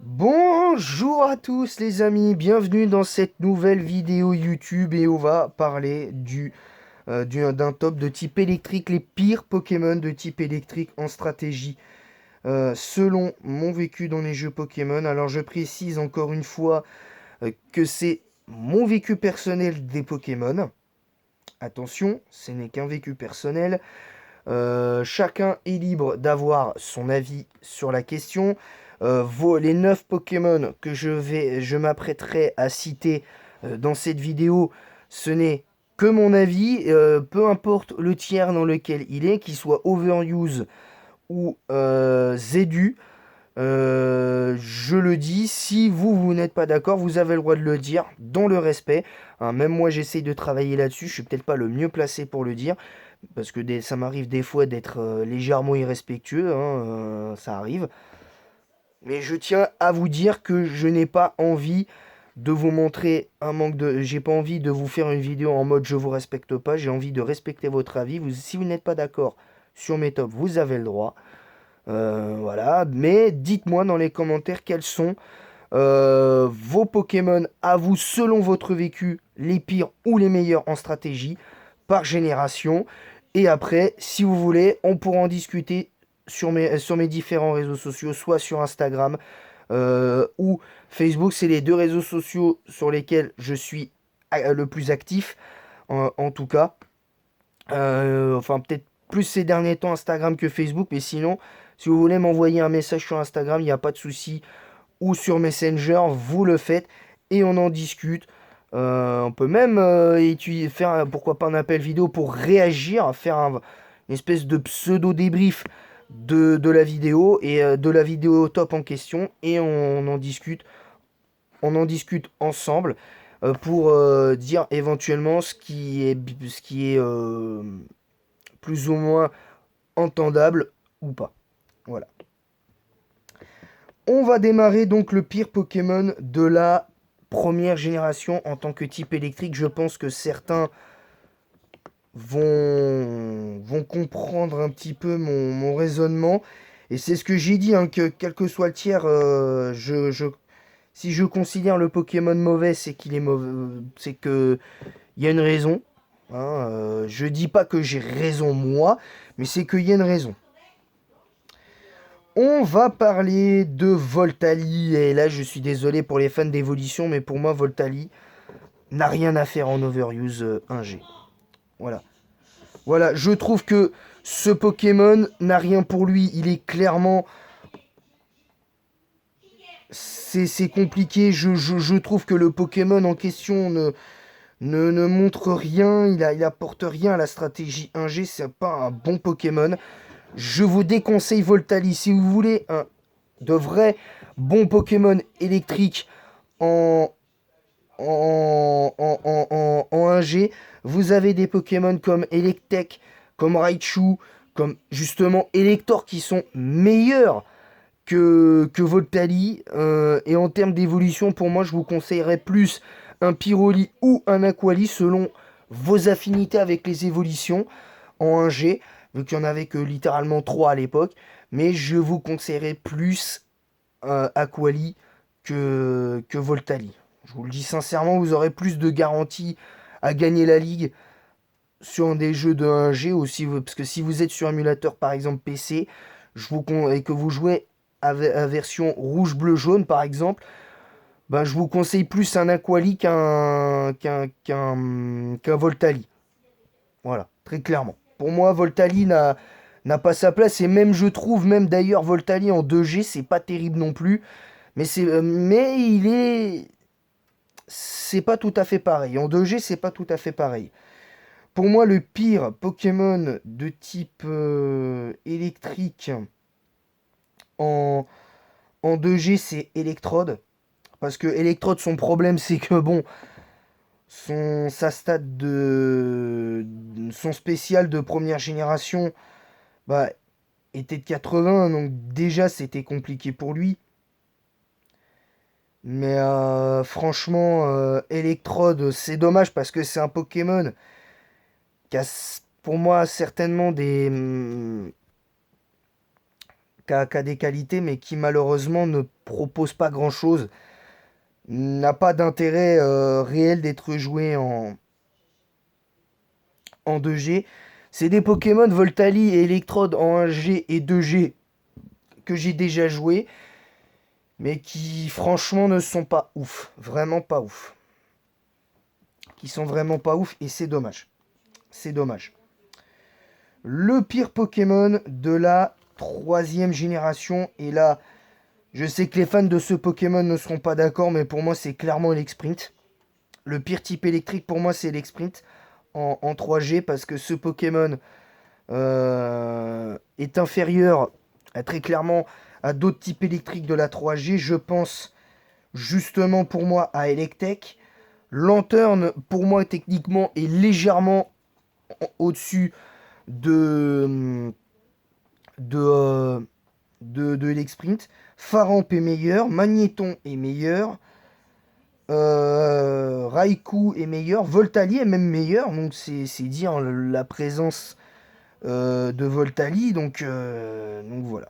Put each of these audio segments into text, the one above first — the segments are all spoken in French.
Bonjour à tous les amis, bienvenue dans cette nouvelle vidéo YouTube et on va parler d'un top de type électrique, les pires Pokémon de type électrique en stratégie selon mon vécu dans les jeux Pokémon. Alors je précise encore une fois que c'est mon vécu personnel des Pokémon. Attention, ce n'est qu'un vécu personnel. Chacun est libre d'avoir son avis sur la question. Les 9 Pokémon que je m'apprêterai à citer dans cette vidéo, ce n'est que mon avis, peu importe le tiers dans lequel il est, qu'il soit Overuse ou Zedu. Je le dis, si vous n'êtes pas d'accord, vous avez le droit de le dire dans le respect. Hein, même moi, j'essaye de travailler là-dessus. Je suis peut-être pas le mieux placé pour le dire, parce que ça m'arrive des fois d'être légèrement irrespectueux. Hein, ça arrive. Mais je tiens à vous dire que je n'ai pas envie de vous montrer un manque de. J'ai pas envie de vous faire une vidéo en mode je vous respecte pas. J'ai envie de respecter votre avis. Si vous n'êtes pas d'accord sur mes tops, vous avez le droit. Voilà, mais dites-moi dans les commentaires quels sont vos Pokémon à vous selon votre vécu, les pires ou les meilleurs en stratégie par génération. Et après, si vous voulez, on pourra en discuter sur mes différents réseaux sociaux, soit sur Instagram ou Facebook. C'est les deux réseaux sociaux sur lesquels je suis le plus actif, en tout cas. Enfin, peut-être plus ces derniers temps Instagram que Facebook, mais sinon, si vous voulez m'envoyer un message sur Instagram, il n'y a pas de souci, ou sur Messenger, vous le faites et on en discute. On peut même faire, pourquoi pas, un appel vidéo pour réagir, faire une espèce de pseudo débrief de la vidéo et de la vidéo top en question et on en discute ensemble pour dire éventuellement ce qui est plus ou moins entendable ou pas. Voilà. On va démarrer donc le pire Pokémon de la première génération en tant que type électrique. Je pense que certains vont comprendre un petit peu mon raisonnement. Et c'est ce que j'ai dit, hein, que quel que soit le tiers, si je considère le Pokémon mauvais, c'est qu'il est mauvais, c'est que il y a une raison. Hein, je dis pas que j'ai raison moi, mais c'est qu'il y a une raison. On va parler de Voltali, et là je suis désolé pour les fans d'évolution, mais pour moi Voltali n'a rien à faire en Overuse 1G. Voilà. Voilà, je trouve que ce Pokémon n'a rien pour lui, il est clairement... C'est compliqué, je trouve que le Pokémon en question ne montre rien, il apporte rien à la stratégie 1G, c'est pas un bon Pokémon. Je vous déconseille Voltali si vous voulez de vrais bons Pokémon électriques en, en 1G. Vous avez des Pokémon comme Electek, comme Raichu, comme justement Elector qui sont meilleurs que Voltali. Et en termes d'évolution, pour moi, je vous conseillerais plus un Pyroli ou un Aquali selon vos affinités avec les évolutions en 1G, vu qu'il n'y en avait que littéralement 3 à l'époque. Mais je vous conseillerais plus Aquali que Voltali. Je vous le dis sincèrement, vous aurez plus de garanties à gagner la ligue sur des jeux de 1G aussi, parce que si vous êtes sur émulateur par exemple PC, et que vous jouez à version rouge, bleu, jaune par exemple, ben, je vous conseille plus un Aquali qu'un Voltali. Voilà, très clairement. Pour moi, Voltali n'a pas sa place, et même je trouve, même d'ailleurs, Voltali en 2G, c'est pas terrible non plus, mais c'est pas tout à fait pareil. En 2G, c'est pas tout à fait pareil. Pour moi, le pire Pokémon de type électrique en, en 2G, c'est Electrode. Parce que Electrode, son problème, c'est que bon, sa stat son spécial de première génération, bah, était de 80, donc déjà c'était compliqué pour lui. Mais franchement, Electrode, c'est dommage parce que c'est un Pokémon qui a pour moi certainement qui a des qualités, mais qui malheureusement ne propose pas grand-chose. N'a pas d'intérêt réel d'être joué en 2G. C'est des Pokémon Voltali et Electrode en 1G et 2G que j'ai déjà joué, mais qui franchement ne sont pas ouf. Vraiment pas ouf. Qui sont vraiment pas ouf et c'est dommage. C'est dommage. Le pire Pokémon de la 3e génération, et là, je sais que les fans de ce Pokémon ne seront pas d'accord, mais pour moi, c'est clairement Elexprint. Le pire type électrique, pour moi, c'est Elexprint en 3G, parce que ce Pokémon est inférieur très clairement à d'autres types électriques de la 3G. Je pense justement pour moi à Electek. Lanterne, pour moi, techniquement, est légèrement au-dessus de, de Elexprint. Faramp est meilleur, Magnéton est meilleur, Raikou est meilleur, Voltali est même meilleur, donc c'est dire la présence de Voltali, donc voilà.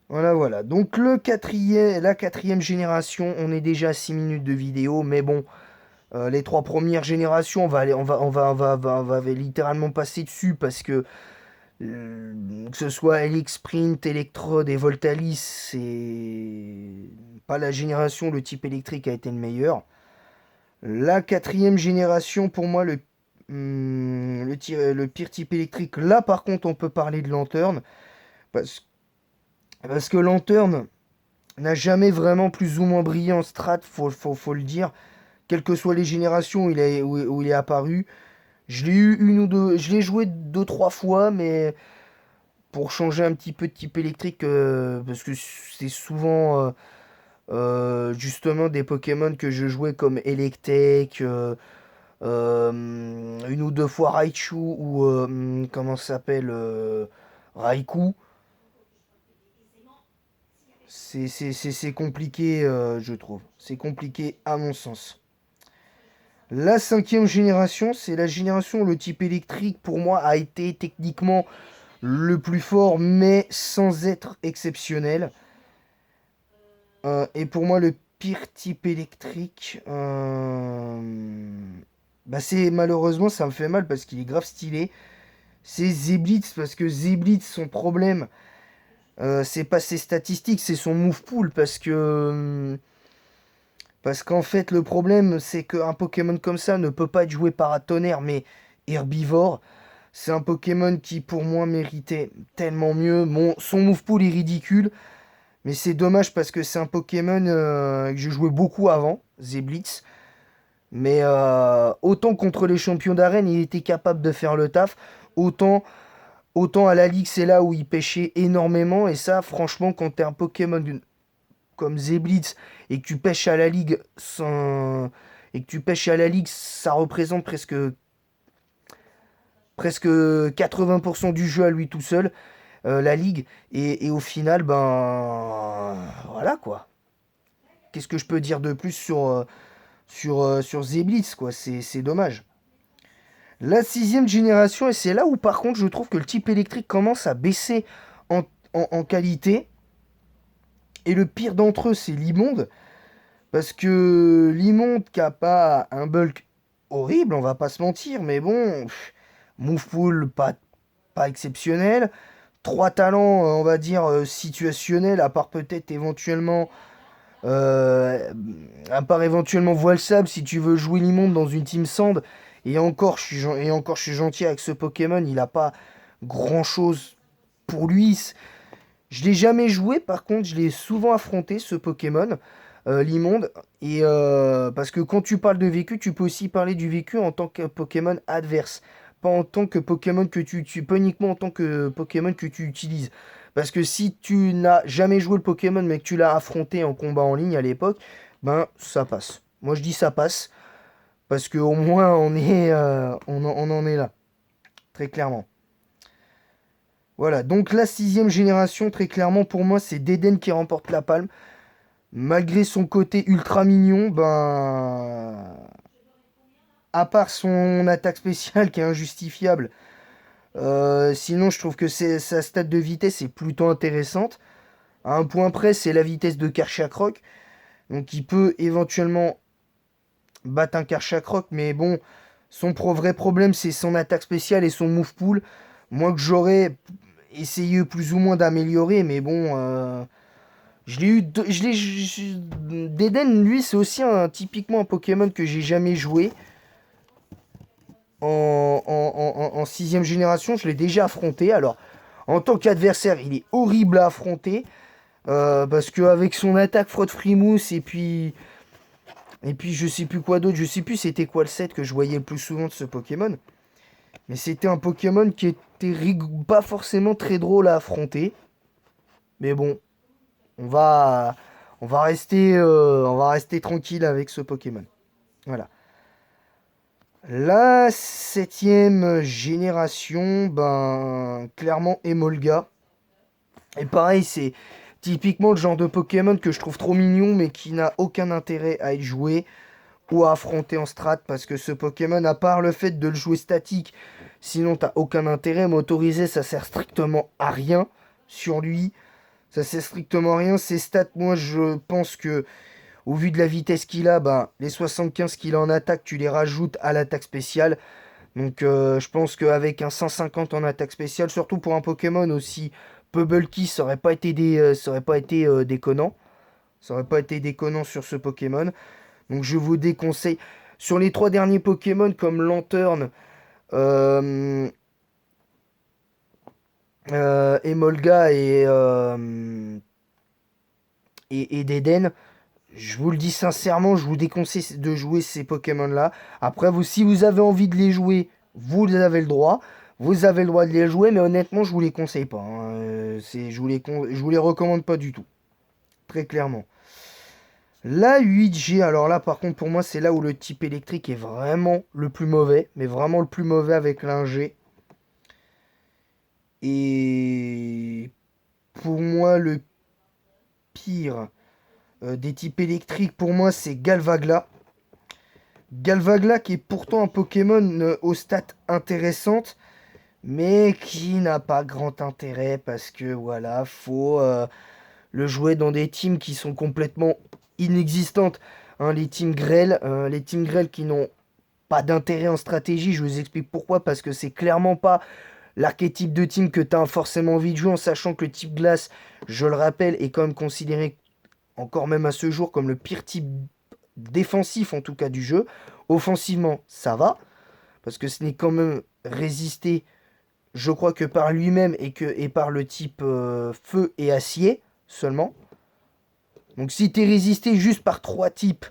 Voilà. Donc la 4e génération, on est déjà à 6 minutes de vidéo, mais bon, les 3 premières générations, on va littéralement passer dessus parce que ce soit Elixprint, Electrode et Voltalis, c'est pas la génération où le type électrique a été le meilleur. La 4e génération, pour moi, le pire type électrique, là par contre, on peut parler de Lanterne. Parce que Lanterne n'a jamais vraiment plus ou moins brillé en strat, faut le dire. Quelles que soient les générations où il est apparu. Je l'ai eu une ou deux. Je l'ai joué 2-3 fois, mais pour changer un petit peu de type électrique, parce que c'est souvent justement des Pokémon que je jouais comme Electek, une ou deux fois Raichu ou comment ça s'appelle Raikou. C'est compliqué, je trouve. C'est compliqué à mon sens. La 5e génération, c'est la génération où le type électrique, pour moi, a été techniquement le plus fort, mais sans être exceptionnel. Et pour moi, le pire type électrique, bah c'est malheureusement, ça me fait mal parce qu'il est grave stylé. C'est Zeblitz, parce que Zeblitz, son problème, c'est pas ses statistiques, c'est son move pool, parce qu'en fait, le problème, c'est qu'un Pokémon comme ça ne peut pas être joué paratonnerre, mais herbivore. C'est un Pokémon qui, pour moi, méritait tellement mieux. Son move pool est ridicule, mais c'est dommage parce que c'est un Pokémon que je jouais beaucoup avant, Zeblitz. Mais autant contre les champions d'arène, il était capable de faire le taf, autant, autant à la Ligue, c'est là où il pêchait énormément. Et ça, franchement, quand t'es un Pokémon comme Zeblitz et que tu pêches à la Ligue ça représente presque 80% du jeu à lui tout seul, la Ligue. Et au final, ben voilà quoi. Qu'est-ce que je peux dire de plus sur Zeblitz, quoi. C'est dommage. La 6e génération, et c'est là où par contre je trouve que le type électrique commence à baisser en, en qualité. Et le pire d'entre eux, c'est l'Imonde. Parce que l'Imonde qui a pas un bulk horrible, on va pas se mentir, mais bon, move pool pas exceptionnel. 3 talents, on va dire, situationnels, à part peut-être éventuellement. Euh, à part éventuellement Voile Sable, si tu veux jouer l'immonde dans une Team Sand. Et encore, je suis gentil avec ce Pokémon, il a pas grand chose pour lui. Je l'ai jamais joué, par contre, je l'ai souvent affronté ce Pokémon, l'immonde. Et parce que quand tu parles de vécu, tu peux aussi parler du vécu en tant que Pokémon adverse. Pas en tant que Pokémon pas uniquement en tant que Pokémon que tu utilises. Parce que si tu n'as jamais joué le Pokémon mais que tu l'as affronté en combat en ligne à l'époque, ben ça passe. Moi je dis ça passe. Parce qu'au moins on en est là. Très clairement. Voilà, donc la 6e génération, très clairement pour moi, c'est Deden qui remporte la palme. Malgré son côté ultra mignon, ben. À part son attaque spéciale qui est injustifiable, Sinon, je trouve que sa stat de vitesse est plutôt intéressante. À un point près, c'est la vitesse de Karchak. Donc il peut éventuellement battre un Karchak, mais bon, son vrai problème, c'est son attaque spéciale et son move pool. Moi que j'aurais essayé plus ou moins d'améliorer, mais bon, je l'ai eu. Deden, lui, c'est aussi typiquement un Pokémon que j'ai jamais joué. En 6ème génération, je l'ai déjà affronté. Alors, en tant qu'adversaire, il est horrible à affronter. Parce qu'avec son attaque frotte frimousse et puis je sais plus quoi d'autre, je sais plus c'était quoi le set que je voyais le plus souvent de ce Pokémon. Mais c'était un Pokémon qui était pas forcément très drôle à affronter. Mais bon, on va, on va rester tranquille avec ce Pokémon. Voilà. La 7ème génération, ben clairement Emolga. Et pareil, c'est typiquement le genre de Pokémon que je trouve trop mignon, mais qui n'a aucun intérêt à être joué ou à affronter en strat, parce que ce Pokémon, à part le fait de le jouer statique, sinon t'as aucun intérêt. M'autoriser, ça sert strictement à rien sur lui. Ça sert strictement à rien. Ses stats, moi je pense que, au vu de la vitesse qu'il a, ben, les 75 qu'il a en attaque, tu les rajoutes à l'attaque spéciale. Donc je pense qu'avec un 150 en attaque spéciale, surtout pour un Pokémon aussi peu bulky, ça aurait pas été déconnant. Ça aurait pas été déconnant sur ce Pokémon. Donc je vous déconseille. Sur les 3 derniers Pokémon comme Lantern, euh, Emolga et Deden, je vous le dis sincèrement, je vous déconseille de jouer ces Pokémon-là. Après, vous, si vous avez envie de les jouer, vous avez le droit. Vous avez le droit de les jouer, mais honnêtement, je vous les conseille pas, hein. Je vous les recommande pas du tout. Très clairement. La 8G, alors là, par contre, pour moi, c'est là où le type électrique est vraiment le plus mauvais. Mais vraiment le plus mauvais avec l'Ing. Et pour moi, le pire des types électriques, pour moi, c'est Galvagla. Galvagla qui est pourtant un Pokémon aux stats intéressantes, mais qui n'a pas grand intérêt parce que voilà, faut le jouer dans des teams qui sont complètement inexistantes. Hein, les teams grêle qui n'ont pas d'intérêt en stratégie. Je vous explique pourquoi, parce que c'est clairement pas l'archétype de team que tu as forcément envie de jouer, en sachant que le type glace, je le rappelle, est quand même considéré encore même à ce jour comme le pire type défensif en tout cas du jeu. Offensivement, ça va, parce que ce n'est quand même résisté, je crois que par lui-même et par le type feu et acier seulement. Donc si t'es résisté juste par 3 types,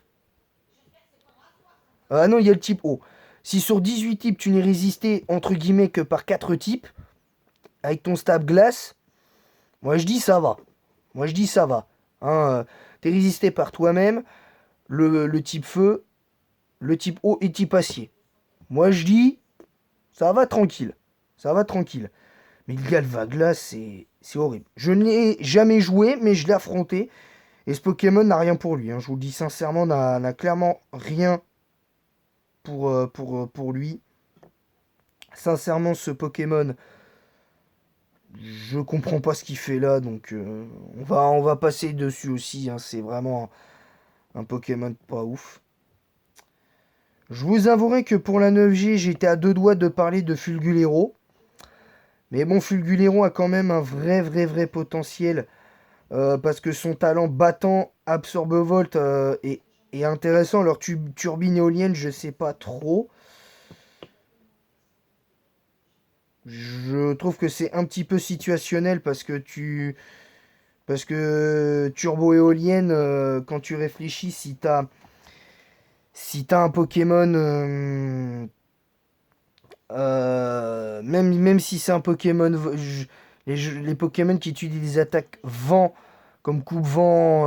ah non, il y a le type eau. Si sur 18 types, tu n'es résisté entre guillemets que par 4 types, avec ton stab glace, moi je dis ça va. Moi je dis ça va. Hein, t'es résisté par toi-même, le type feu, le type eau et type acier. Moi je dis, ça va tranquille. Ça va tranquille. Mais le Galvagla, c'est horrible. Je n'ai jamais joué, mais je l'ai affronté. Et ce Pokémon n'a rien pour lui, hein. Je vous le dis sincèrement, n'a clairement rien pour lui. Sincèrement, ce Pokémon, je comprends pas ce qu'il fait là. Donc on va passer dessus aussi, hein. C'est vraiment un Pokémon pas ouf. Je vous avouerai que pour la 9G, j'étais à 2 doigts de parler de Fulgulero. Mais bon, Fulgulero a quand même un vrai potentiel. Parce que son talent battant Absorbe-Volt est intéressant. Alors, turbine éolienne, je sais pas trop. Je trouve que c'est un petit peu situationnel parce que turbo éolienne, quand tu réfléchis, si t'as un Pokémon, même si c'est un Pokémon, les Pokémon qui utilisent des attaques vent, comme coupe-vent,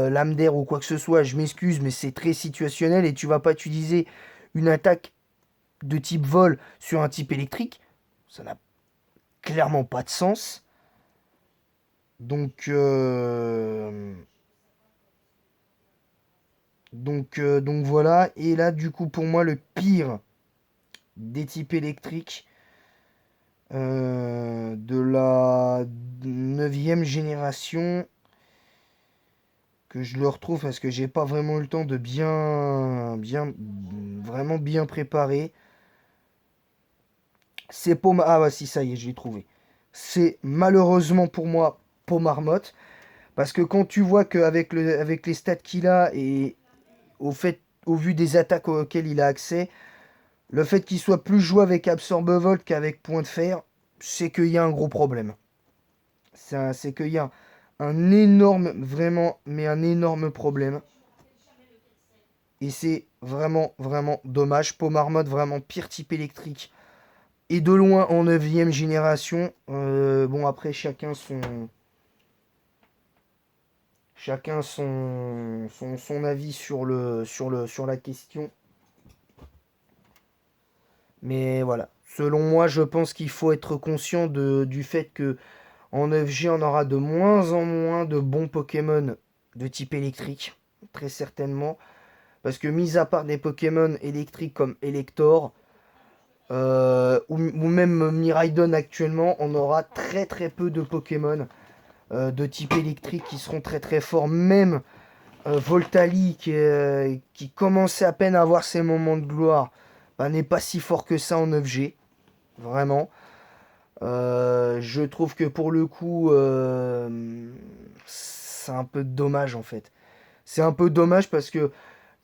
lame d'air ou quoi que ce soit, je m'excuse, mais c'est très situationnel et tu vas pas utiliser une attaque de type vol sur un type électrique. Ça n'a clairement pas de sens. Donc, donc voilà. Et là, du coup, pour moi, le pire des types électriques, de la 9e génération, que je le retrouve parce que j'ai pas vraiment eu le temps de vraiment bien préparer. C'est Pomme. Ah, bah si, ça y est, je l'ai trouvé. C'est malheureusement pour moi Pomarmotte. Parce que quand tu vois qu'avec avec les stats qu'il a et au vu des attaques auxquelles il a accès, le fait qu'il soit plus joué avec Absorbe-Volt qu'avec Point de Fer, c'est qu'il y a un gros problème. C'est qu'il y a un énorme, vraiment, mais un énorme problème. Et c'est vraiment, vraiment dommage. Pomarmotte, vraiment pire type électrique. Et de loin en 9e génération. Bon, après, chacun son avis sur la question. Mais voilà. Selon moi, je pense qu'il faut être conscient du fait que en 9G, on aura de moins en moins de bons Pokémon de type électrique. Très certainement. Parce que, mis à part des Pokémon électriques comme Elector, ou même Miraidon actuellement, on aura très très peu de Pokémon de type électrique qui seront très très forts. Même Voltali qui commençait à peine à avoir ses moments de gloire, bah, n'est pas si fort que ça en 9G. Vraiment. Je trouve que pour le coup, c'est un peu dommage en fait. C'est un peu dommage parce que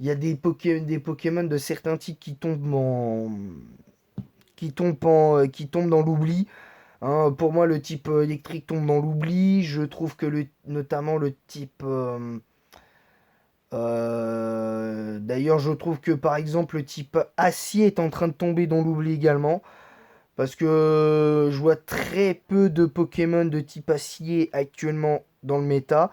il y a des Pokémon de certains types qui tombent dans l'oubli. Hein. Pour moi, le type électrique tombe dans l'oubli. Je trouve que notamment le type d'ailleurs, je trouve que par exemple le type acier est en train de tomber dans l'oubli également. Parce que je vois très peu de Pokémon de type acier actuellement dans le méta.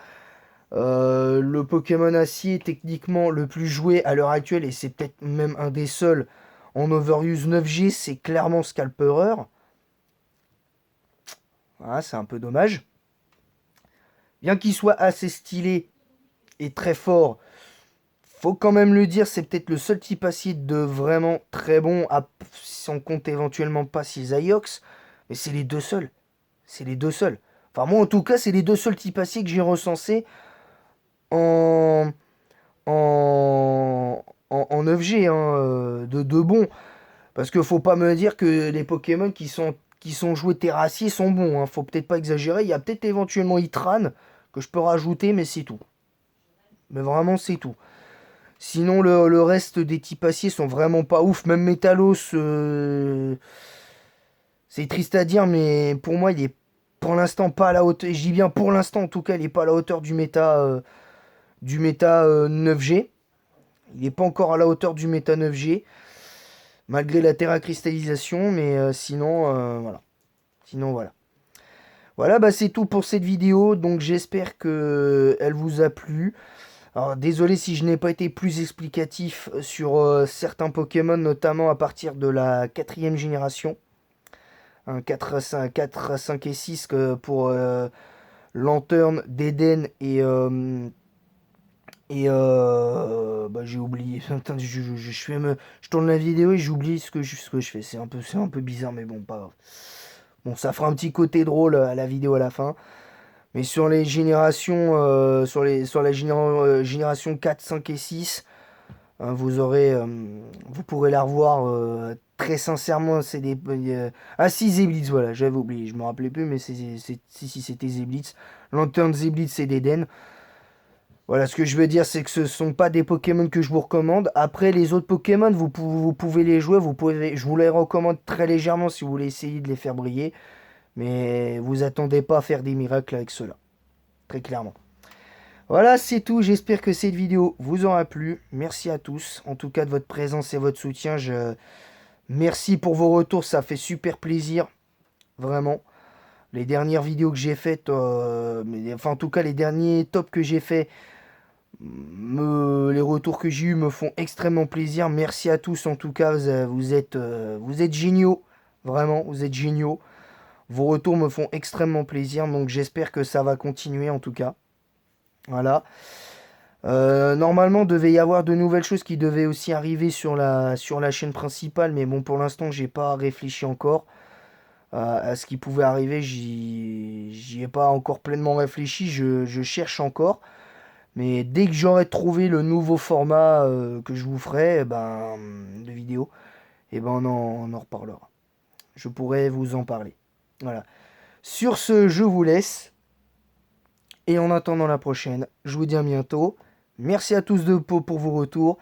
Le Pokémon acier techniquement le plus joué à l'heure actuelle, et c'est peut-être même un des seuls en Overuse 9G, c'est clairement Scalperer. Voilà, c'est un peu dommage. Bien qu'il soit assez stylé et très fort, faut quand même le dire, c'est peut-être le seul type acier de vraiment très bon, si on compte éventuellement pas Iox, mais c'est les deux seuls. C'est les deux seuls. Enfin, moi en tout cas, c'est les deux seuls types aciers que j'ai recensés en, en 9G, hein, de bon. Parce que faut pas me dire que les Pokémon qui sont joués terrassiers sont bons. Hein. Faut peut-être pas exagérer. Il y a peut-être éventuellement Itran que je peux rajouter, mais c'est tout. Mais vraiment, c'est tout. Sinon, le reste des types aciers sont vraiment pas ouf. Même Metalos, c'est triste à dire, mais pour moi, il est pour l'instant pas à la hauteur. Je dis bien pour l'instant, en tout cas, il est pas à la hauteur du méta 9G. Il n'est pas encore à la hauteur du méta 9G, malgré la terra cristallisation, mais sinon, voilà. Sinon, voilà. Voilà, bah c'est tout pour cette vidéo, donc j'espère que elle vous a plu. Alors, désolé si je n'ai pas été plus explicatif sur certains Pokémon, notamment à partir de la 4e génération. 4, 5 et 6 pour Lanterne, Deden bah, j'ai oublié. Attends, je tourne la vidéo et j'oublie ce que je fais. C'est un peu bizarre, mais bon, pas grave. Bon, ça fera un petit côté drôle à la vidéo à la fin. Mais sur les générations, sur la génération 4, 5 et 6, hein, vous pourrez la revoir très sincèrement. C'est des, ah si, Zeblitz, voilà, j'avais oublié, je me rappelais plus, mais si c'était Zeblitz. Lanterne, Zeblitz et Deden. Voilà, ce que je veux dire, c'est que ce sont pas des Pokémon que je vous recommande. Après, les autres Pokémon, vous pouvez les jouer, je vous les recommande très légèrement si vous voulez essayer de les faire briller. Mais vous attendez pas à faire des miracles avec cela, très clairement. Voilà, c'est tout. J'espère que cette vidéo vous aura plu. Merci à tous, en tout cas de votre présence et votre soutien. Merci pour vos retours, ça fait super plaisir, vraiment. Les dernières vidéos que j'ai faites, enfin en tout cas les derniers tops que j'ai faits, les retours que j'ai eus me font extrêmement plaisir. Merci à tous en tout cas, vous êtes géniaux, vraiment, vous êtes géniaux. Vos retours me font extrêmement plaisir, donc j'espère que ça va continuer en tout cas. Voilà. Normalement, devait y avoir de nouvelles choses qui devaient aussi arriver sur la chaîne principale, mais bon, pour l'instant, j'ai pas réfléchi encore. à ce qui pouvait arriver. J'y ai pas encore pleinement réfléchi, je cherche encore. Mais dès que j'aurai trouvé le nouveau format que je vous ferai, de vidéo, on en reparlera. Je pourrais vous en parler. Voilà. Sur ce, je vous laisse. Et en attendant la prochaine, je vous dis à bientôt. Merci à tous pour vos retours.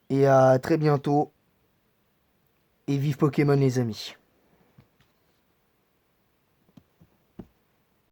Et à très bientôt. Et vive Pokémon les amis.